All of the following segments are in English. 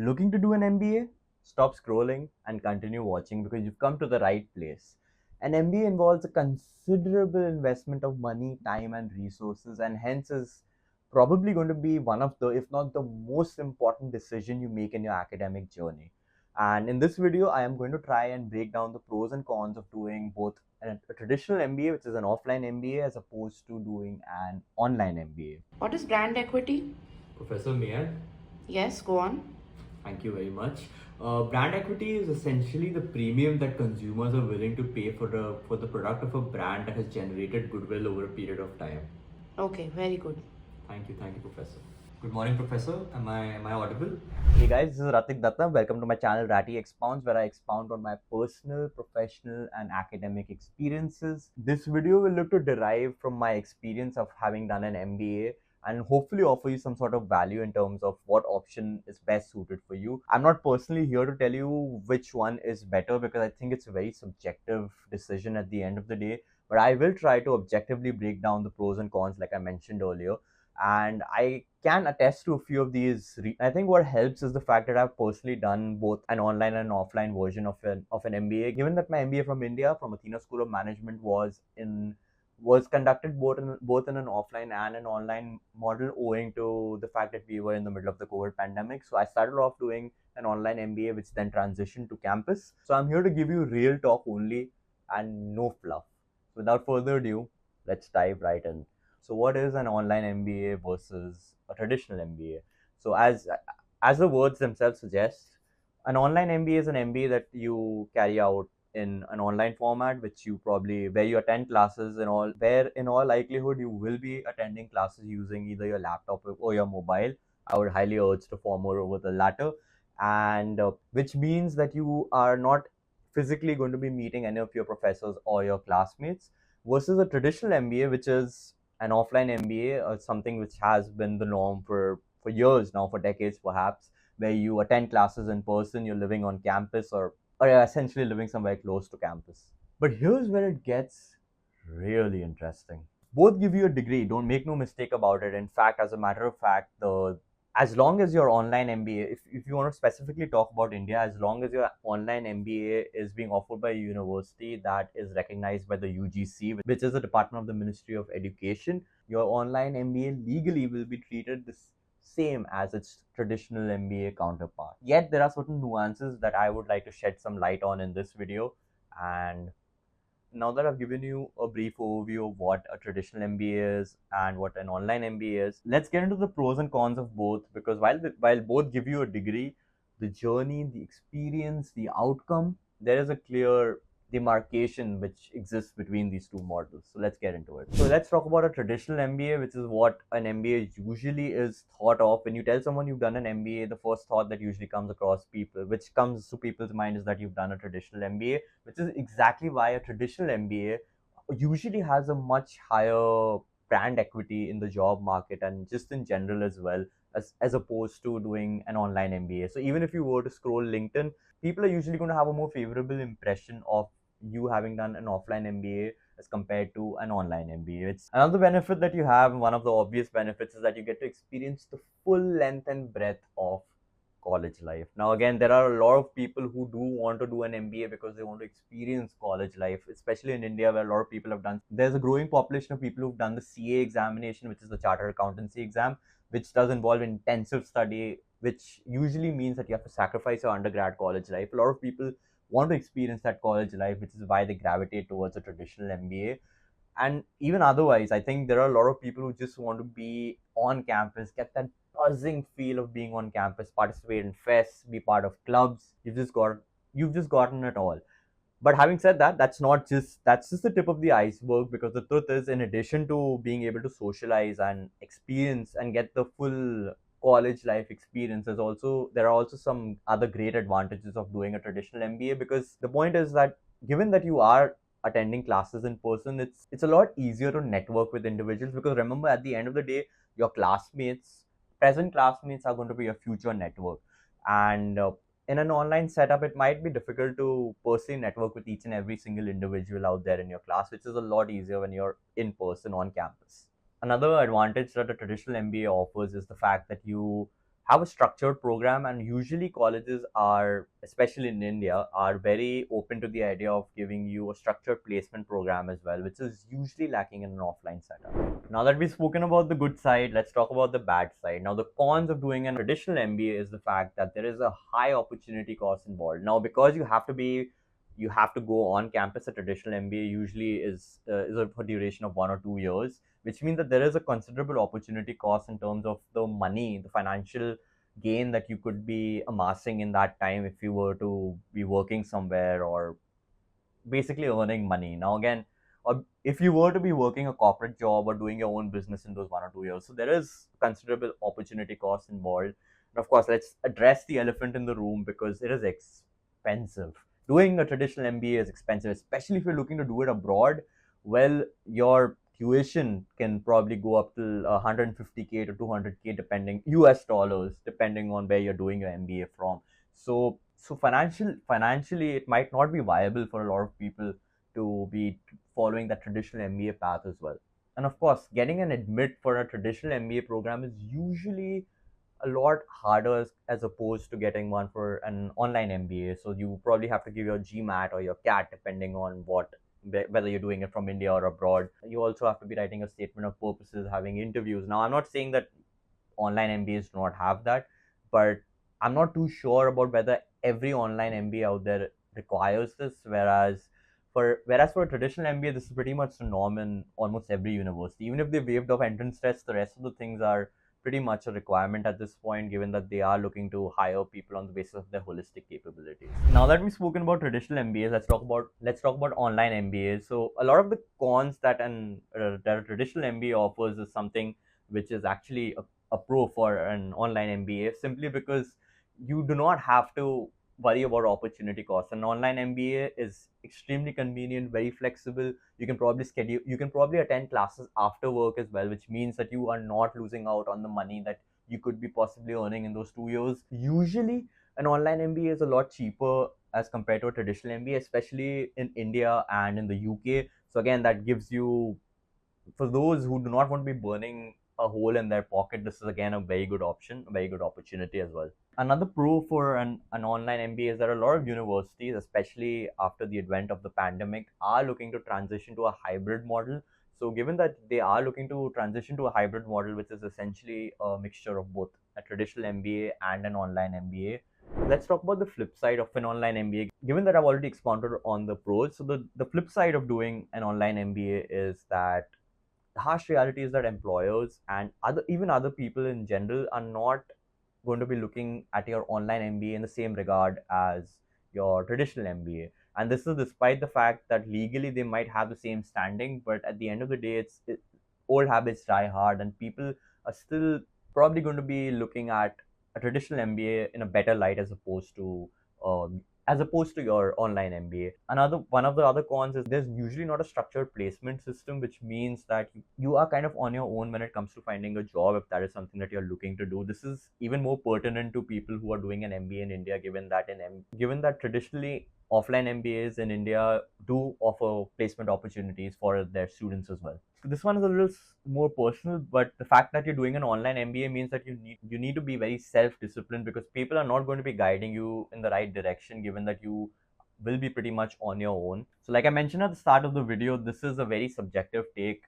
Looking to do an MBA? Stop scrolling and continue watching because you've come to the right place. An MBA involves a considerable investment of money, time, and resources, and hence is probably going to be one of the, if not the most important decision you make in your academic journey. And in this video, I am going to try and break down the pros and cons of doing both a traditional MBA, which is an offline MBA, as opposed to doing an online MBA. What is brand equity? Professor Mayer, Yes, go on. thank you very much. Brand equity is essentially the premium that consumers are willing to pay for the product of a brand that has generated goodwill over a period of time. Okay, very good. Thank you, Professor. Good morning, Professor. Am I audible? Hey guys, this is Ratik Datta. Welcome to my channel Ratty Expounds, where I expound on my personal, professional, and academic experiences. This video will look to derive from my experience of having done an MBA and hopefully offer you some sort of value in terms of what option is best suited for you. I'm not personally here to tell you which one is better because I think it's a very subjective decision at the end of the day. But I will try to objectively break down the pros and cons, like I mentioned earlier, and I can attest to a few of these. I think what helps is the fact that I've personally done both an online and offline version of an MBA. Given that my MBA from India, from Athena School of Management, was conducted both in an offline and an online model, owing to the fact that we were in the middle of the COVID pandemic. So I started off doing an online MBA, which then transitioned to campus. So I'm here to give you real talk only and no fluff. Without further ado, let's dive right in. So, what is an online MBA versus a traditional MBA? So, as the words themselves suggest, an online MBA is an MBA that you carry out in an online format, which you probably where you attend classes and all. Where in all likelihood you will be attending classes using either your laptop or your mobile. I would highly urge to former over the latter, and which means that you are not physically going to be meeting any of your professors or your classmates, versus a traditional MBA, which is an offline MBA, or something which has been the norm for years now, for decades perhaps, where you attend classes in person, you're living on campus, or you're essentially living somewhere close to campus. But here's where it gets really interesting. Both give you a degree, don't make no mistake about it. In fact, as a matter of fact, the as long as your online MBA, if you want to specifically talk about India, as long as your online MBA is being offered by a university that is recognized by the UGC, which is the Department of the Ministry of Education, your online MBA legally will be treated the same as its traditional MBA counterpart. Yet there are certain nuances that I would like to shed some light on in this video. And now that I've given you a brief overview of what a traditional MBA is and what an online MBA is, let's get into the pros and cons of both. Because while both give you a degree, the journey, the experience, the outcome, there is a clear demarcation which exists between these two models. So let's get into it. So let's talk about a traditional MBA, which is what an MBA usually is thought of. When you tell someone you've done an MBA, the first thought that usually comes across people, which comes to people's mind, is that you've done a traditional MBA, which is exactly why a traditional MBA usually has a much higher brand equity in the job market and just in general as well, as opposed to doing an online MBA. So even if you were to scroll LinkedIn, people are usually going to have a more favorable impression of you having done an offline MBA as compared to an online MBA. It's another benefit that you have. One of the obvious benefits is that you get to experience the full length and breadth of college life. Now, again, there are a lot of people who do want to do an MBA because they want to experience college life, especially in India, where a lot of people have done. There's a growing population of people who've done the CA examination, which is the Chartered Accountancy exam, which does involve intensive study, which usually means that you have to sacrifice your undergrad college life. A lot of people want to experience that college life, which is why they gravitate towards a traditional MBA. And even otherwise, I think there are a lot of people who just want to be on campus, get that buzzing feel of being on campus, participate in fests, be part of clubs. You've just gotten it all. But having said that, that's just the tip of the iceberg, because the truth is, in addition to being able to socialize and experience and get the full college life experience, there are also some other great advantages of doing a traditional MBA. Because the point is that, given that you are attending classes in person, it's a lot easier to network with individuals, because remember, at the end of the day, your present classmates, are going to be your future network. And in an online setup, it might be difficult to personally network with each and every single individual out there in your class, which is a lot easier when you're in person on campus. Another advantage that a traditional MBA offers is the fact that you have a structured program, and usually colleges are, especially in India, are very open to the idea of giving you a structured placement program as well, which is usually lacking in an offline setup. Now that we've spoken about the good side, let's talk about the bad side. Now, the cons of doing a traditional MBA is the fact that there is a high opportunity cost involved. Now, because you have to go on campus, a traditional MBA usually is a duration of 1 or 2 years, which means that there is a considerable opportunity cost in terms of the money, the financial gain that you could be amassing in that time if you were to be working somewhere or basically earning money. Now, again, if you were to be working a corporate job or doing your own business in those 1 or 2 years, so there is considerable opportunity cost involved. And of course, let's address the elephant in the room because it is expensive. Doing a traditional MBA is expensive, especially if you're looking to do it abroad. Well, your tuition can probably go up to 150K to 200K, depending US dollars, depending on where you're doing your MBA from. So financially, it might not be viable for a lot of people to be following that traditional MBA path as well. And of course, getting an admit for a traditional MBA program is usually a lot harder as opposed to getting one for an online MBA. So you probably have to give your GMAT or your CAT depending on whether you're doing it from India or abroad. You also have to be writing a statement of purposes, having interviews. Now, I'm not saying that online MBAs do not have that, but I'm not too sure about whether every online MBA out there requires this. Whereas for a traditional MBA, this is pretty much the norm in almost every university. Even if they waived off entrance tests, the rest of the things are pretty much a requirement at this point, given that they are looking to hire people on the basis of their holistic capabilities. Now that we've spoken about traditional MBAs, let's talk about online MBAs. So a lot of the cons that a traditional MBA offers is something which is actually a pro for an online MBA, simply because you do not have to worry about opportunity costs. An online MBA is extremely convenient, very flexible. You can probably attend classes after work as well, which means that you are not losing out on the money that you could be possibly earning in those 2 years. Usually, an online MBA is a lot cheaper as compared to a traditional MBA, especially in India and in the UK. So again, that gives you, for those who do not want to be burning a hole in their pocket, this is again a very good option, a very good opportunity as well. Another pro for an online MBA is that a lot of universities, especially after the advent of the pandemic, are looking to transition to a hybrid model. So given that they are looking to transition to a hybrid model, which is essentially a mixture of both a traditional MBA and an online MBA, let's talk about the flip side of an online MBA. Given that I've already expounded on the pros, so the flip side of doing an online MBA is that the harsh reality is that employers and other people in general are not going to be looking at your online MBA in the same regard as your traditional MBA. And this is despite the fact that legally they might have the same standing, but at the end of the day, old habits die hard, and people are still probably going to be looking at a traditional MBA in a better light uh, as opposed to your online MBA. Another one of the other cons is there's usually not a structured placement system, which means that you are kind of on your own when it comes to finding a job if that is something that you're looking to do. This is even more pertinent to people who are doing an MBA in India, given that traditionally offline MBAs in India do offer placement opportunities for their students as well. So this one is a little more personal, but the fact that you're doing an online MBA means that you need to be very self-disciplined, because people are not going to be guiding you in the right direction, given that you will be pretty much on your own. So like I mentioned at the start of the video, this is a very subjective take.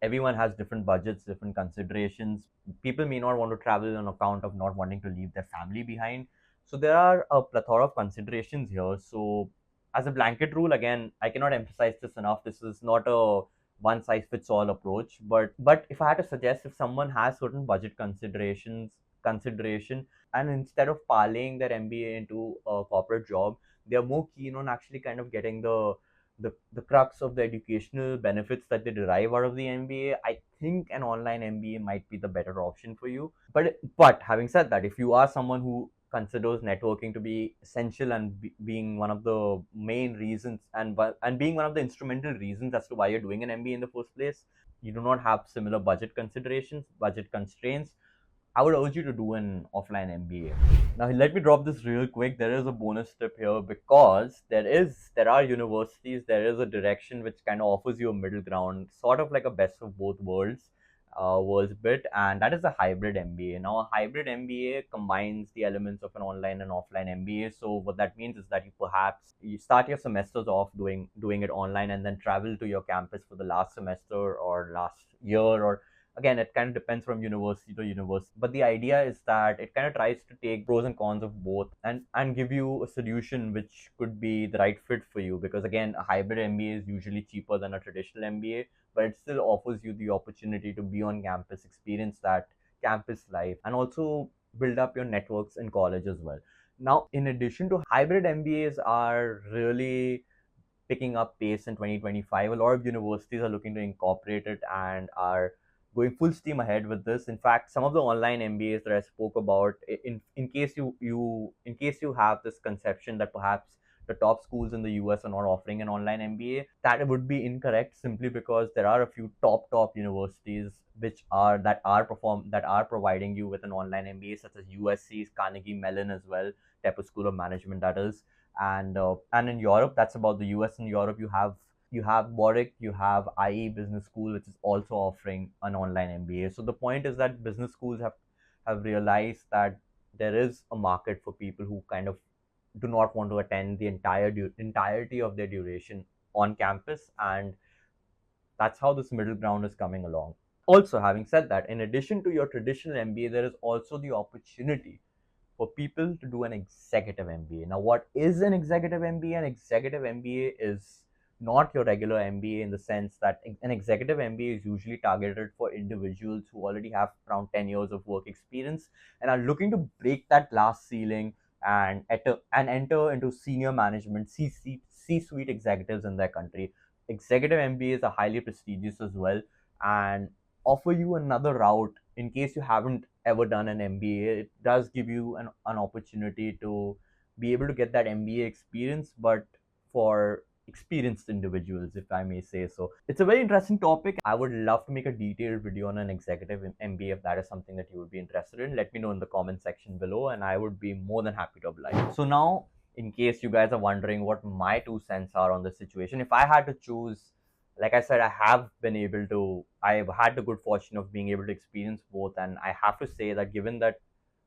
Everyone has different budgets, different considerations. People may not want to travel on account of not wanting to leave their family behind. So there are a plethora of considerations here. So as a blanket rule, again, I cannot emphasize this enough. This is not a one size fits all approach. But if I had to suggest, if someone has certain budget consideration, and instead of parlaying their MBA into a corporate job, they are more keen on actually kind of getting the crux of the educational benefits that they derive out of the MBA, I think an online MBA might be the better option for you. But having said that, if you are someone who considers networking to be essential and being one of the main reasons, and being one of the instrumental reasons as to why you're doing an MBA in the first place, you do not have similar budget constraints, I would urge you to do an offline MBA. Now, let me drop this real quick. There is a bonus tip here, because there are universities, there is a direction which kind of offers you a middle ground, sort of like a best of both worlds. world's bit, and that is a hybrid MBA. Now, a hybrid MBA combines the elements of an online and offline MBA. So what that means is that you start your semesters off doing it online, and then travel to your campus for the last semester or last year, or again, it kind of depends from university to university. But the idea is that it kind of tries to take pros and cons of both, and give you a solution which could be the right fit for you. Because again, a hybrid MBA is usually cheaper than a traditional MBA, but it still offers you the opportunity to be on campus, experience that campus life, and also build up your networks in college as well. Now, in addition to hybrid MBAs are really picking up pace in 2025. A lot of universities are looking to incorporate it and are going full steam ahead with this. In fact, some of the online MBAs that I spoke about, in case you have this conception that perhaps the top schools in the US are not offering an online MBA, that would be incorrect, simply because there are a few top universities that are providing you with an online MBA, such as USC's, Carnegie Mellon as well, Tepper School of Management, that is. And in Europe, that's about the US. In Europe, you have Warwick, you have IE Business School, which is also offering an online MBA. So the point is that business schools have realized that there is a market for people who kind of do not want to attend the entirety of their duration on campus, and that's how this middle ground is coming along. Also, having said that, in addition to your traditional MBA, there is also the opportunity for people to do an executive MBA. Now, what is an executive MBA? An executive MBA is not your regular MBA, in the sense that an executive MBA is usually targeted for individuals who already have around 10 years of work experience and are looking to break that glass ceiling and enter into senior management, C-suite executives in their country. Executive MBAs are highly prestigious as well, and offer you another route in case you haven't ever done an MBA. It does give you an opportunity to be able to get that MBA experience, but for experienced individuals, if I may say so. It's a very interesting topic. I would love to make a detailed video on an executive MBA. If that is something that you would be interested in, let me know in the comment section below, and I would be more than happy to oblige. So now, in case you guys are wondering what my 2 cents are on this situation, if I had to choose, like I said, I've had the good fortune of being able to experience both. And I have to say that, given that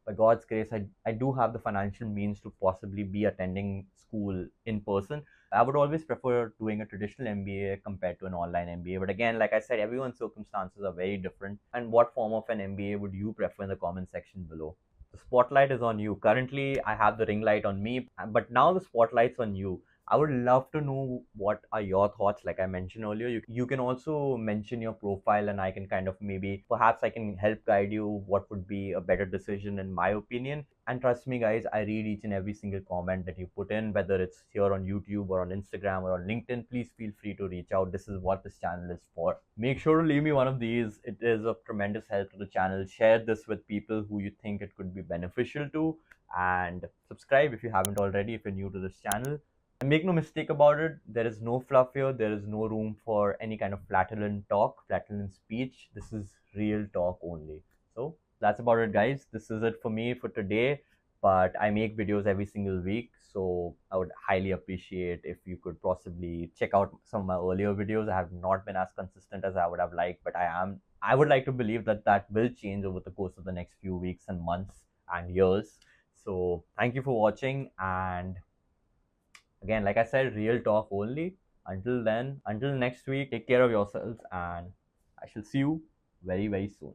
by God's grace, I do have the financial means to possibly be attending school in person, I would always prefer doing a traditional MBA compared to an online MBA. But again, like I said, everyone's circumstances are very different. And what form of an MBA would you prefer in the comment section below? The spotlight is on you. Currently, I have the ring light on me, but now the spotlight's on you. I would love to know what are your thoughts. Like I mentioned earlier, you can also mention your profile, and I can kind of perhaps I can help guide you what would be a better decision in my opinion. And trust me, guys, I read each and every single comment that you put in, whether it's here on YouTube or on Instagram or on LinkedIn. Please feel free to reach out. This is what this channel is for. Make sure to leave me one of these. It is of tremendous help to the channel. Share this with people who you think it could be beneficial to, and subscribe if you haven't already, if you're new to this channel. And make no mistake about it, there is no fluff here. There is no room for any kind of flatulent talk, flatulent speech. This is real talk only. So that's about it, guys. This is it for me for today. But I make videos every single week, so I would highly appreciate if you could possibly check out some of my earlier videos. I have not been as consistent as I would have liked, but I am. I would like to believe that that will change over the course of the next few weeks and months and years. So thank you for watching, and again, like I said, real talk only. Until then, until next week, take care of yourselves, and I shall see you very, very soon.